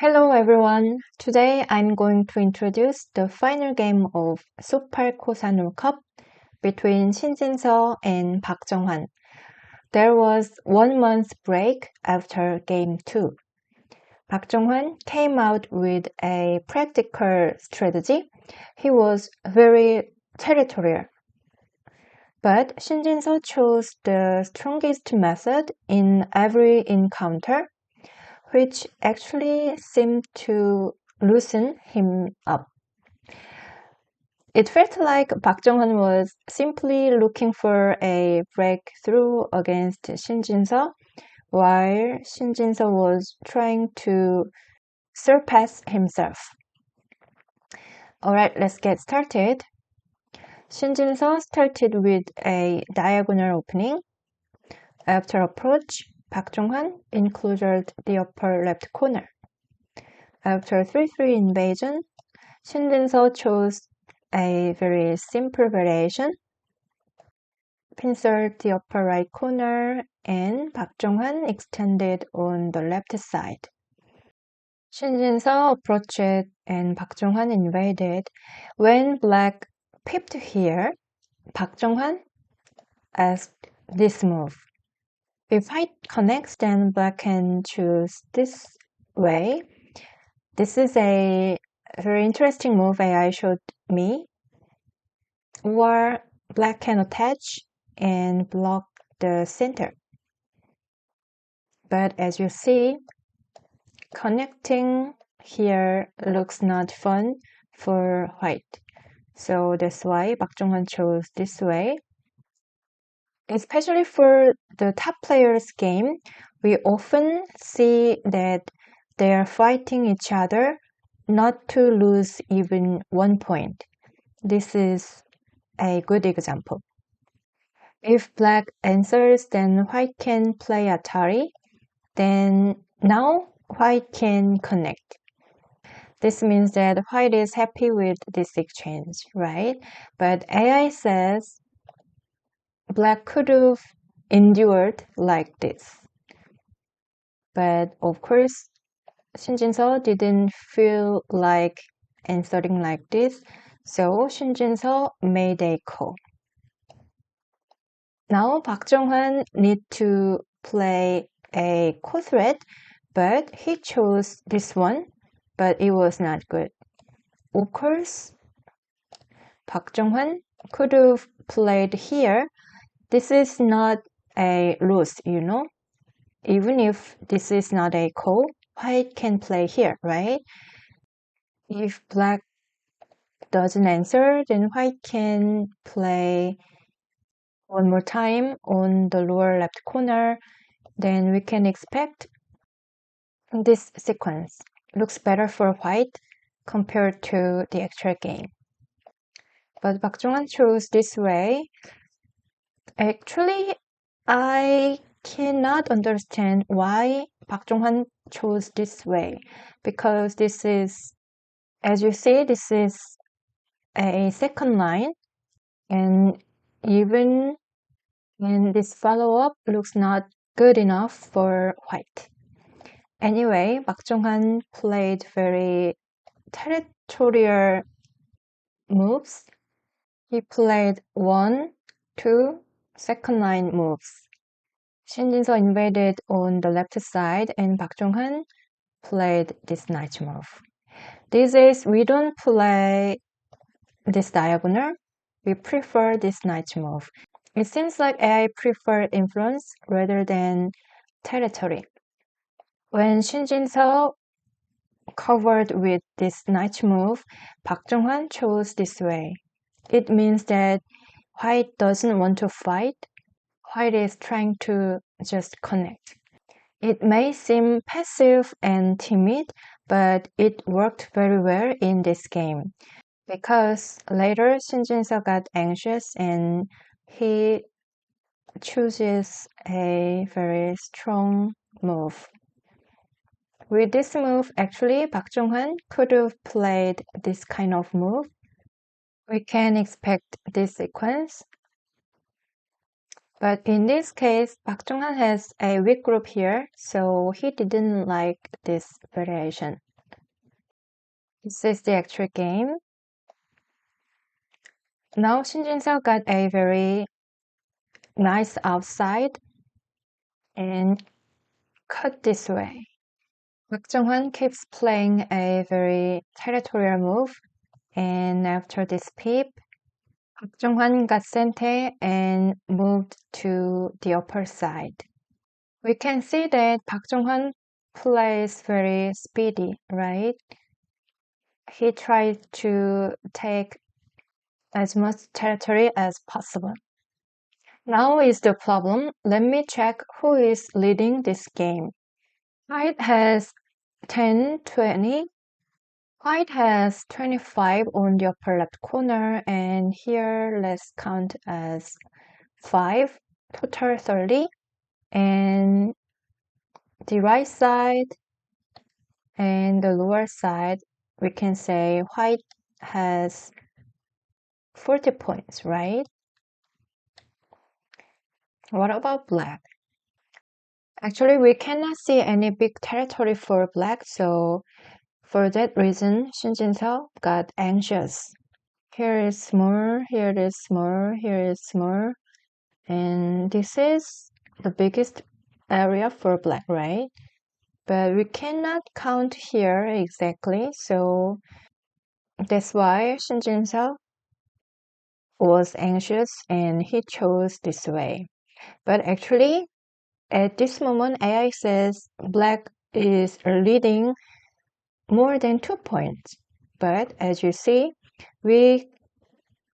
Hello everyone. Today I'm going to introduce the final game of surpassed Cup between Shin Jinseo and Park Jeonghwan. There was 1 month break after game 2. Park Jeonghwan came out with a practical strategy. He was very territorial. But Shin Jinseo chose the strongest method in every encounter, which actually seemed to loosen him up. It felt like Park Jeonghwan was simply looking for a breakthrough against Shin Jinseo, while Shin Jinseo was trying to surpass himself. Alright, let's get started. Shin Jinseo started with a diagonal opening. After approach, Park Jeonghwan included the upper left corner. After 3-3 invasion, Shin Jinseo chose a very simple variation. Insert the upper right corner and Park Jeonghwan extended on the left side. Shin Jinseo approached and Park Jeonghwan invaded. When black pipped here, Park Jeonghwan asked this move. If white connects, then black can choose this way. This is a very interesting move AI showed me. Or black can attach and block the center. But as you see, connecting here looks not fun for white. So that's why Park Jeonghwan chose this way. Especially for the top players game, we often see that they are fighting each other not to lose even 1 point. This is a good example. If black answers, then white can play Atari. Then now white can connect. This means that white is happy with this exchange, right? But AI says black could have endured like this. But of course, Shin Jinseo didn't feel like answering like this, so Shin Jinseo made a call. Now Park Jeonghwan need to play a co-thread, but he chose this one, but it was not good. Of course, Park Jeonghwan could have played here. This is not a loss, you know. Even if this is not a call, white can play here, right? If black doesn't answer, then white can play one more time on the lower left corner. Then we can expect this sequence looks better for white compared to the actual game. But Park Jeonghwan chose this way. Actually, I cannot understand why Park Jeonghwan chose this way, because this is, as you see, this is a second line, and even when this follow-up looks not good enough for white. Anyway, Park Jeonghwan played very territorial moves. He played 1, 2, second line moves. Shin Jinseo invaded on the left side and Park Jeonghwan played this knight move. These days, we don't play this diagonal. We prefer this knight move. It seems like AI preferred influence rather than territory. When Shin Jinseo covered with this knight move, Park Jeonghwan chose this way. It means that white doesn't want to fight. White is trying to just connect. It may seem passive and timid, but it worked very well in this game. Because later Shin Jinseo got anxious and he chooses a very strong move. With this move, actually, Park Jeonghwan could have played this kind of move. We can expect this sequence. But in this case, Park Jeonghwan has a weak group here, so he didn't like this variation. This is the actual game. Now Shin Jinseo got a very nice outside and cut this way. Park Jeonghwan keeps playing a very territorial move, and after this peep, Park Jeonghwan got center and moved to the upper side. We can see that Park Jeonghwan plays very speedy, right? He tried to take as much territory as possible. Now is the problem. Let me check who is leading this game. White has 10, 20. White has 25 on the upper left corner, and here let's count as 5, total 30. And the right side and the lower side, we can say white has 40 points, right? What about black? Actually, we cannot see any big territory for black, so for that reason, Shin Jinseo got anxious. Here is more, here is more, here is more, and this is the biggest area for black, right? But we cannot count here exactly, so that's why Shin Jinseo was anxious and he chose this way. But actually, at this moment, AI says black is leading more than 2 points. But as you see, we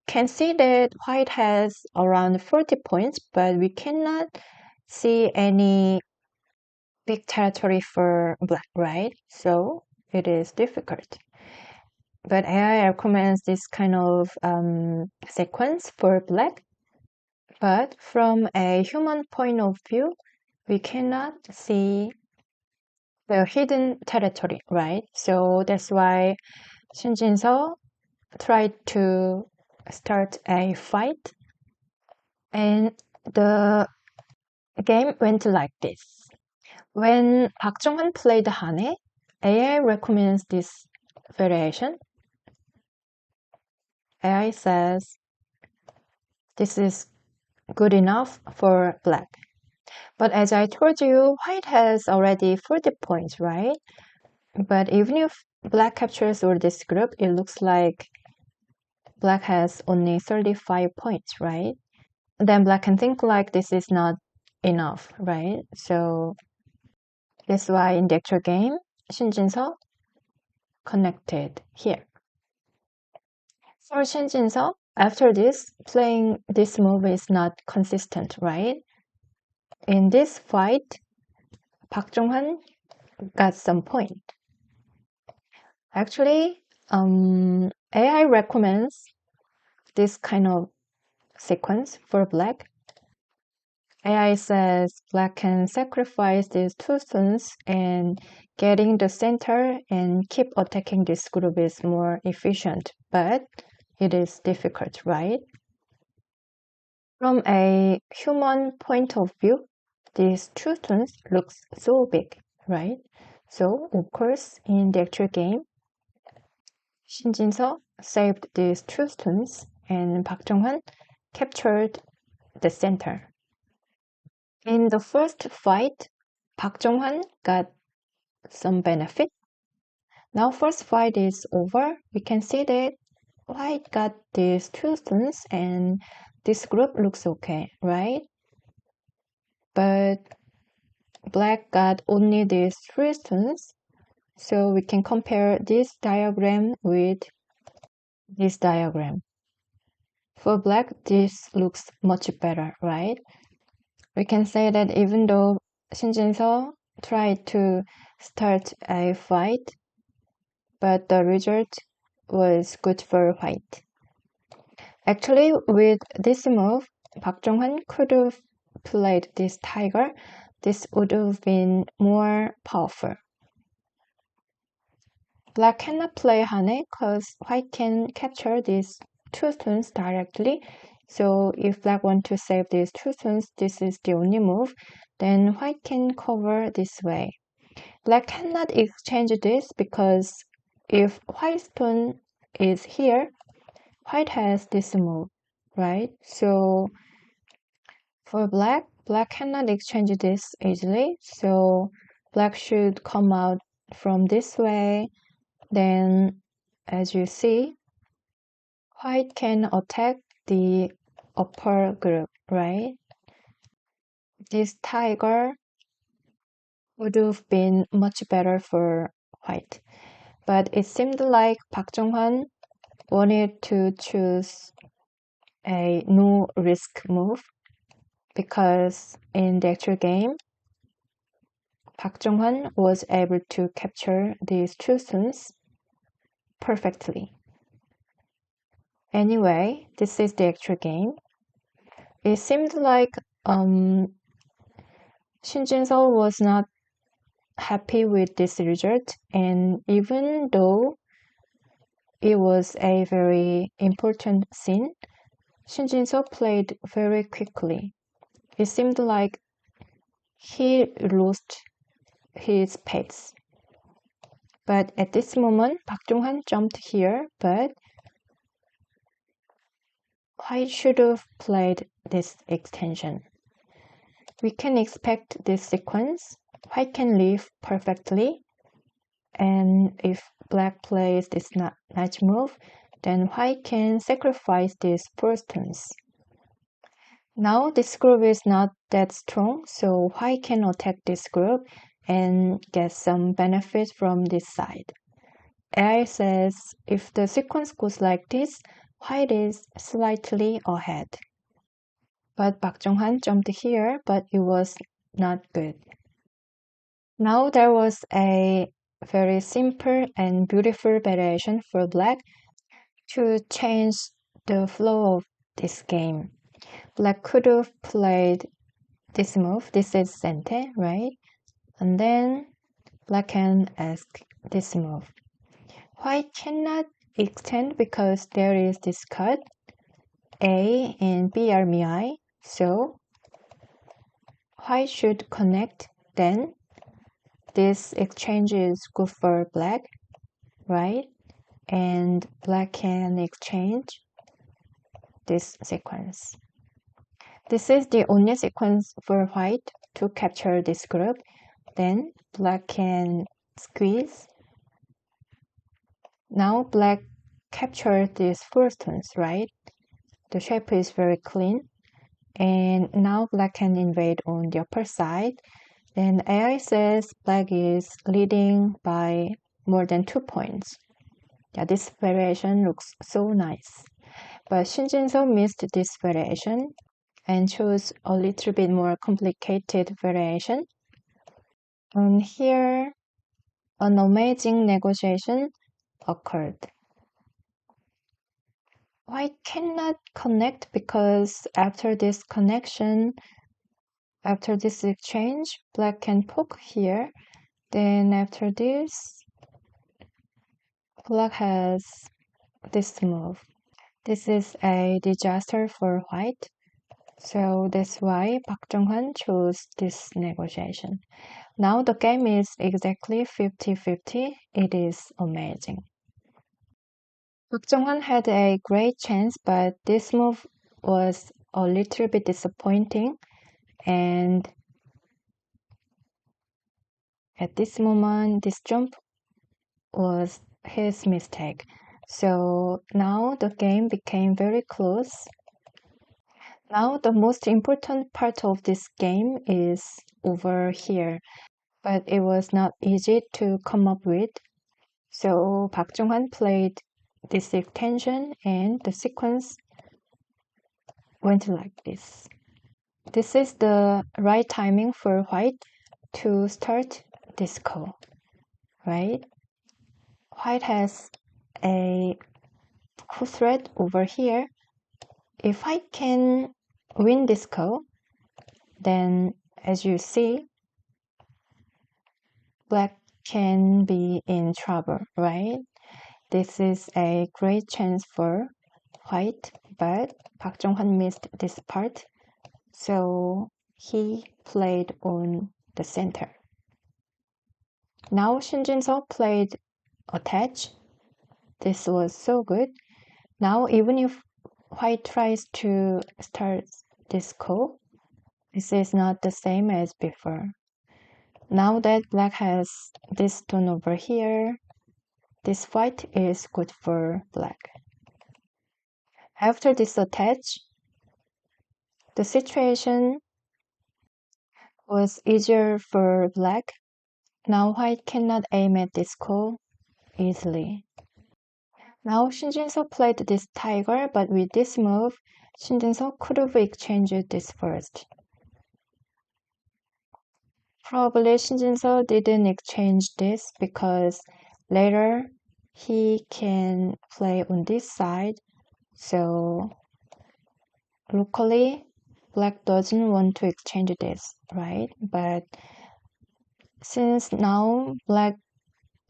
can see that white has around 40 points, but we cannot see any big territory for black, right? So it is difficult. But AI recommends this kind of sequence for black. But from a human point of view, we cannot see the hidden territory, right? So that's why Shin Jinseo tried to start a fight, and the game went like this. When Park Jeonghwan played Hane, AI recommends this variation. AI says this is good enough for black. But as I told you, white has already 40 points, right? But even if black captures all this group, it looks like black has only 35 points, right? Then black can think like this is not enough, right? So that's why in the actual game, Shin Jinseo connected here. For Shin Jinseo, after this, playing this move is not consistent, right? In this fight, Park Jeonghwan got some point. Actually, AI recommends this kind of sequence for black. AI says black can sacrifice these 2 stones and getting the center and keep attacking this group is more efficient, but it is difficult, right? From a human point of view, these 2 stones looks so big, right? So, of course, in the actual game, Shin Jinseo saved these 2 stones and Park Jeonghwan captured the center. In the first fight, Park Jeonghwan got some benefit. Now first fight is over. We can see that white got these 2 stones and this group looks okay, right? But black got only these 3 stones. So we can compare this diagram with this diagram. For black, this looks much better, right? We can say that even though Shin Jinseo tried to start a fight, but the result was good for white. Actually, with this move, Park Jeonghwan could have played this tiger. This would have been more powerful. Black cannot play Hane because white can capture these 2 stones directly. So if black want to save these 2 stones, this is the only move. Then white can cover this way. Black cannot exchange this because if white pawn is here, white has this move, right? So for black cannot exchange this easily. So black should come out from this way. Then, as you see, white can attack the upper group, right? This tiger would have been much better for white. But it seemed like Park Jeonghwan wanted to choose a no-risk move because in the actual game, Park Jeonghwan was able to capture these two stones perfectly. Anyway, this is the actual game. It seemed like Shin Jinseo was not happy with this result, and even though it was a very important scene, Shin Jinseo played very quickly. It seemed like he lost his pace. But at this moment, Park Jeonghwan jumped here, but white should have played this extension. We can expect this sequence. White can leave perfectly, and if black plays this knight move, then white can sacrifice these four stones. Now this group is not that strong, so white can attack this group and get some benefit from this side. AI says if the sequence goes like this, white is slightly ahead. But Park Jeonghwan jumped here, but it was not good. Now there was a very simple and beautiful variation for black to change the flow of this game. Black could have played this move. This is Sente, right? And then black can ask this move. White cannot extend because there is this cut. A and B are mi, so white should connect. Then this exchange is good for black, right? And black can exchange this sequence. This is the only sequence for white to capture this group. Then black can squeeze. Now black captured these four stones, right? The shape is very clean. And now black can invade on the upper side. Then AI says black is leading by more than 2 points. Yeah, this variation looks so nice. But Shin Jinseo missed this variation and chose a little bit more complicated variation. And here, an amazing negotiation occurred. White cannot connect because after this connection, after this exchange, black can poke here. Then after this, black has this move. This is a disaster for white. So that's why Park Jeonghwan chose this negotiation. Now the game is exactly 50-50. It is amazing. Park Jeonghwan had a great chance, but this move was a little bit disappointing. And at this moment, this jump was his mistake. So now the game became very close. Now the most important part of this game is over here, but it was not easy to come up with. So Park Jeonghwan played this extension and the sequence went like this. This is the right timing for white to start this call, right? White has a full thread over here. If I can win this call, then as you see, black can be in trouble, right? This is a great chance for white, but Park Jeonghwan missed this part, so he played on the center. Now Shin Jinseo played attach. This was so good. Now, even if white tries to start this call, this is not the same as before. Now that black has this stone over here, this white is good for black. After this attach, the situation was easier for black. Now white cannot aim at this call easily. Now Shin Jinseo played this tiger, but with this move, Shin Jinseo could have exchanged this first. Probably Shin Jinseo didn't exchange this because later he can play on this side. So locally, black doesn't want to exchange this, right? But since now black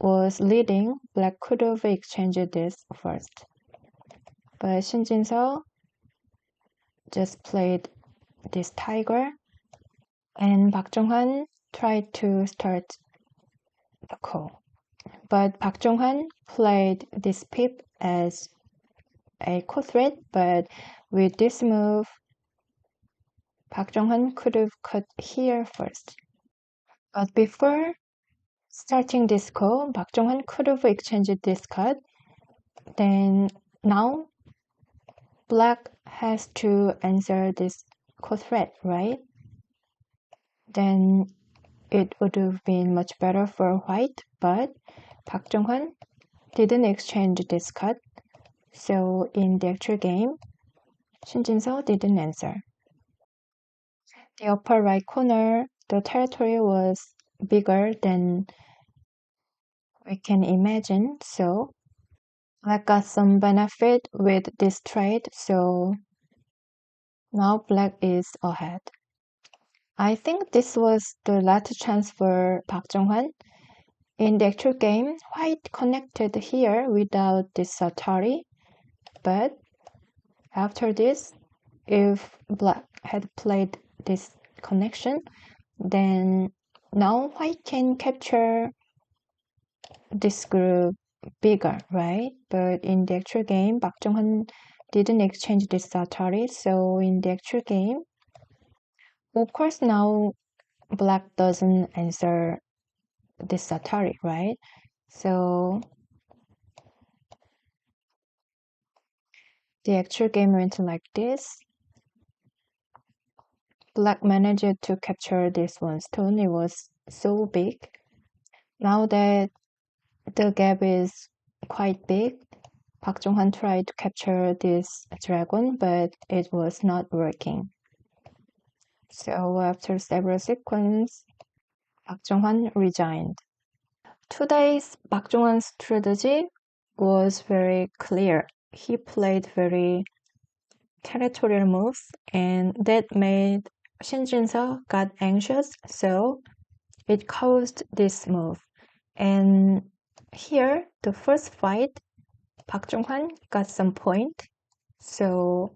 was leading, black could have exchanged this first. But Shin Jinseo just played this tiger, and Park Jeonghwan tried to start the call. But Park Jeonghwan played this pip as a call threat, but with this move, Park Jeonghwan could have cut here first. But before starting this call, Park Jeonghwan could have exchanged this cut. Then now black has to answer this call threat, right? Then it would have been much better for white, but Park Jeonghwan didn't exchange this cut. So in the actual game, Shin Jinseo didn't answer. The upper right corner, the territory was bigger than we can imagine, so black got some benefit with this trade, so now black is ahead. I think this was the last chance for Park Jeonghwan. In the actual game, white connected here without this Atari, but after this, if black had played this connection, then now white can capture this group bigger, right? But in the actual game, Park Jeonghwan didn't exchange this Atari, so in the actual game, of course now black doesn't answer this Atari, right? So the actual game went like this. Black managed to capture this one stone. It was so big. Now that the gap is quite big, Park Jeonghwan tried to capture this dragon, but it was not working. So after several sequences, Park Jeonghwan resigned. Today's Park Jeonghwan's strategy was very clear. He played very territorial moves, and that made Shin Jinseo got anxious, so it caused this move. And here, the first fight, Park Jeonghwan got some point, so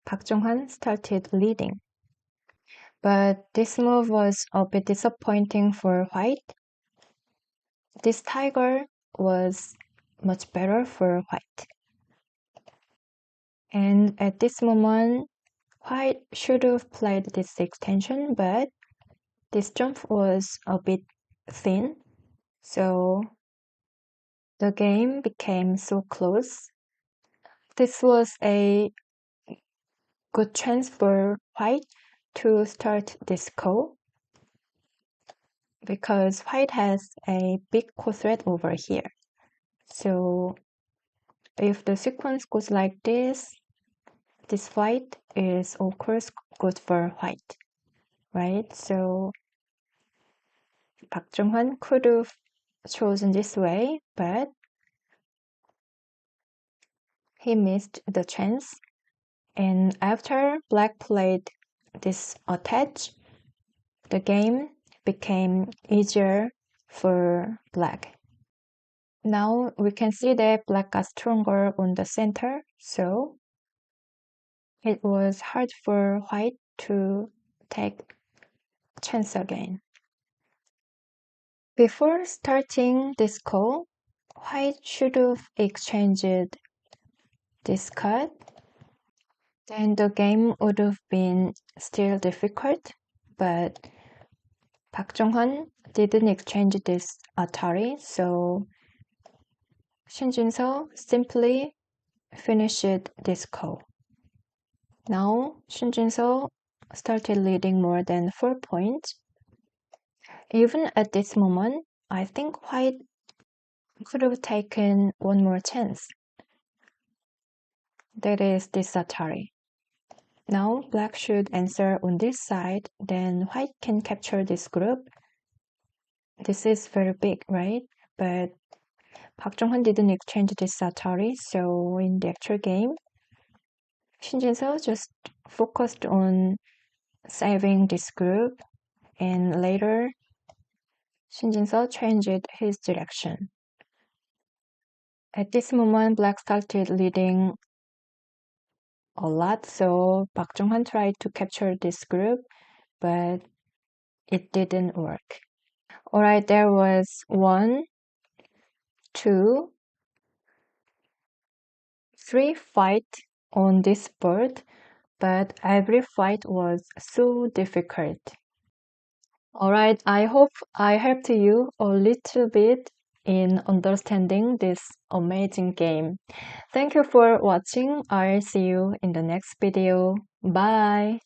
Park Jeonghwan started leading. But this move was a bit disappointing for white. This tiger was much better for white. And at this moment, white should have played this extension, but this jump was a bit thin, so the game became so close. This was a good chance for white to start this call because white has a big call threat over here. So if the sequence goes like this white is of course good for white, right? So Park Jeonghwan could have chosen this way, but he missed the chance. And after black played this attach, the game became easier for black. Now we can see that black got stronger on the center, so it was hard for white to take chance again. Before starting this call, White should have exchanged this card. Then the game would have been still difficult, but Park Jeonghwan didn't exchange this Atari, so Shin Jinseo simply finished this call. Now Shin Jinseo started leading more than 4 points. Even at this moment, I think White could have taken one more chance. That is this Atari. Now Black should answer on this side, then White can capture this group. This is very big, right? But Park Jeonghwan didn't exchange this Atari, so in the actual game, Shin Jinseo just focused on saving this group, and later Shin Jinseo changed his direction. At this moment, Black started leading a lot, so Park Jeonghwan tried to capture this group, but it didn't work. Alright, there was 1, 2, 3 fights on this board, but every fight was so difficult. Alright, I hope I helped you a little bit in understanding this amazing game. Thank you for watching. I'll see you in the next video. Bye!